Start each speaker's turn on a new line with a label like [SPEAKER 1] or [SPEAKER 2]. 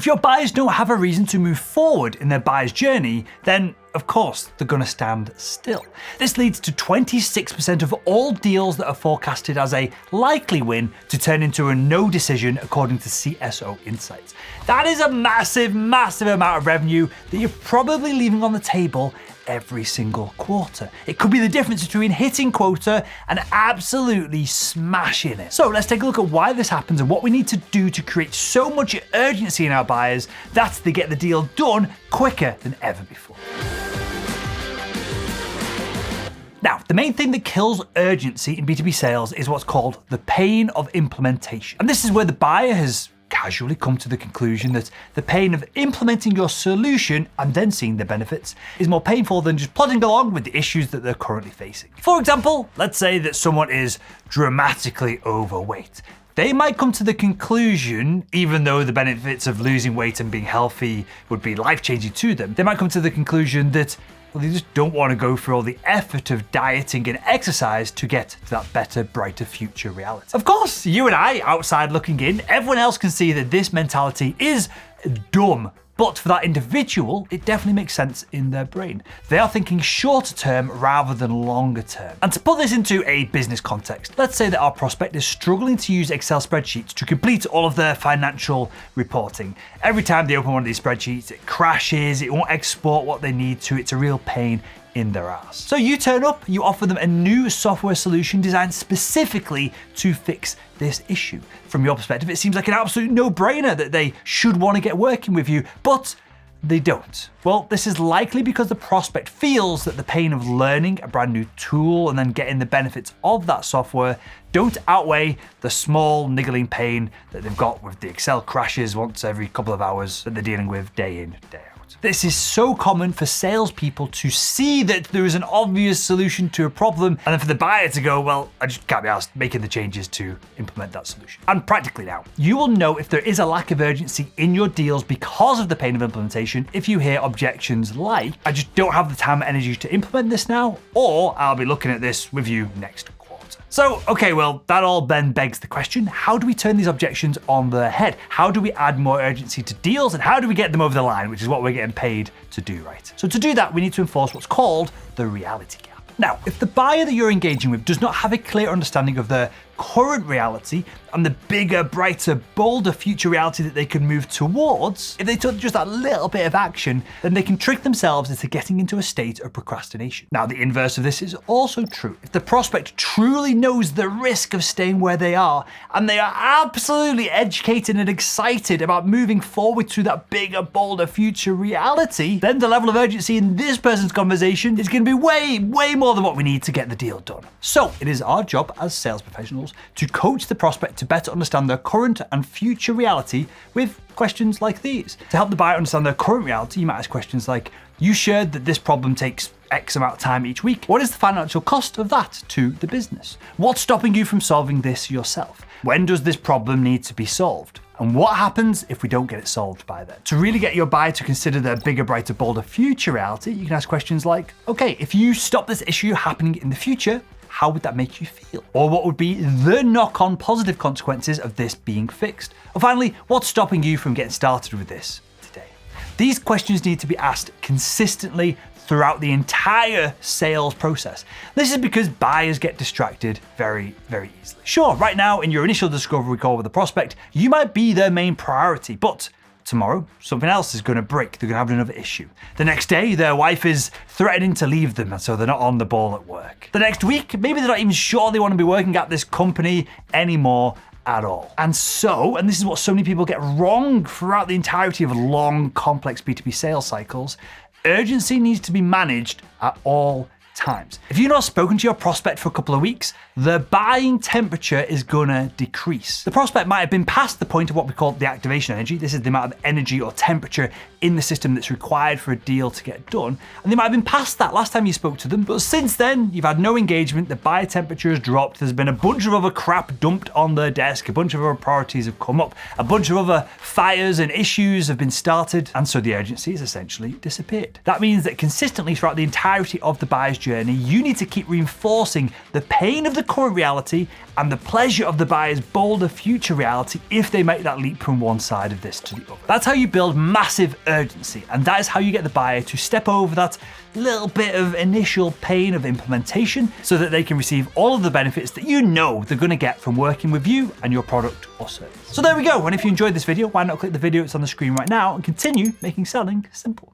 [SPEAKER 1] If your buyers don't have a reason to move forward in their buyer's journey, then of course they're going to stand still. This leads to 26% of all deals that are forecasted as a likely win to turn into a no decision, according to CSO Insights. That is a massive, massive amount of revenue that you're probably leaving on the table every single quarter. It could be the difference between hitting quota and absolutely smashing it. So let's take a look at why this happens and what we need to do to create so much urgency in our buyers that they get the deal done quicker than ever before. Now, the main thing that kills urgency in B2B sales is what's called the pain of implementation. And this is where the buyer has casually come to the conclusion that the pain of implementing your solution and then seeing the benefits is more painful than just plodding along with the issues that they're currently facing. For example, let's say that someone is dramatically overweight. They might come to the conclusion, even though the benefits of losing weight and being healthy would be life-changing to them, they might come to the conclusion that they just don't want to go through all the effort of dieting and exercise to get to that better, brighter future reality. Of course, you and I, outside looking in, everyone else can see that this mentality is dumb. But for that individual, it definitely makes sense in their brain. They are thinking shorter term rather than longer term. And to put this into a business context, let's say that our prospect is struggling to use Excel spreadsheets to complete all of their financial reporting. Every time they open one of these spreadsheets, it crashes, it won't export what they need to, it's a real pain in their ass. So you turn up, you offer them a new software solution designed specifically to fix this issue. From your perspective, it seems like an absolute no-brainer that they should want to get working with you, but they don't. Well, this is likely because the prospect feels that the pain of learning a brand new tool and then getting the benefits of that software don't outweigh the small niggling pain that they've got with the Excel crashes once every couple of hours that they're dealing with day in, day out. This is so common for salespeople to see that there is an obvious solution to a problem, and then for the buyer to go, well, I just can't be asked making the changes to implement that solution. And practically now, you will know if there is a lack of urgency in your deals because of the pain of implementation if you hear objections like, I just don't have the time and energy to implement this now, or I'll be looking at this with you next quarter. So, okay, well, that all then begs the question, how do we turn these objections on their head? How do we add more urgency to deals, and how do we get them over the line, which is what we're getting paid to do, right? So to do that, we need to enforce what's called the reality gap. Now, if the buyer that you're engaging with does not have a clear understanding of their current reality and the bigger, brighter, bolder future reality that they can move towards, if they took just that little bit of action, then they can trick themselves into getting into a state of procrastination. Now, the inverse of this is also true. If the prospect truly knows the risk of staying where they are, and they are absolutely educated and excited about moving forward to that bigger, bolder future reality, then the level of urgency in this person's conversation is going to be way, way more than what we need to get the deal done. So it is our job as sales professionals to coach the prospect to better understand their current and future reality with questions like these. To help the buyer understand their current reality, you might ask questions like, you shared that this problem takes X amount of time each week. What is the financial cost of that to the business? What's stopping you from solving this yourself? When does this problem need to be solved? And what happens if we don't get it solved by then? To really get your buyer to consider their bigger, brighter, bolder future reality, you can ask questions like, okay, if you stop this issue happening in the future, how would that make you feel? Or what would be the knock-on positive consequences of this being fixed? Or finally, what's stopping you from getting started with this today? These questions need to be asked consistently throughout the entire sales process. This is because buyers get distracted very, very easily. Sure, right now in your initial discovery call with a prospect, you might be their main priority, but tomorrow, something else is going to break. They're going to have another issue. The next day, their wife is threatening to leave them, and so they're not on the ball at work. The next week, maybe they're not even sure they want to be working at this company anymore at all. And this is what so many people get wrong throughout the entirety of long, complex B2B sales cycles, urgency needs to be managed at all times. If you've not spoken to your prospect for a couple of weeks, the buying temperature is gonna decrease. The prospect might have been past the point of what we call the activation energy. This is the amount of energy or temperature in the system that's required for a deal to get done. And they might have been past that last time you spoke to them, but since then, you've had no engagement, the buyer temperature has dropped, there's been a bunch of other crap dumped on their desk, a bunch of other priorities have come up, a bunch of other fires and issues have been started, and so the urgency has essentially disappeared. That means that consistently throughout the entirety of the buyer's journey, you need to keep reinforcing the pain of the current reality and the pleasure of the buyer's bolder future reality if they make that leap from one side of this to the other. That's how you build massive urgency, and that is how you get the buyer to step over that little bit of initial pain of implementation so that they can receive all of the benefits that you know they're going to get from working with you and your product or service. So there we go, and if you enjoyed this video, why not click the video that's on the screen right now and continue making selling simple.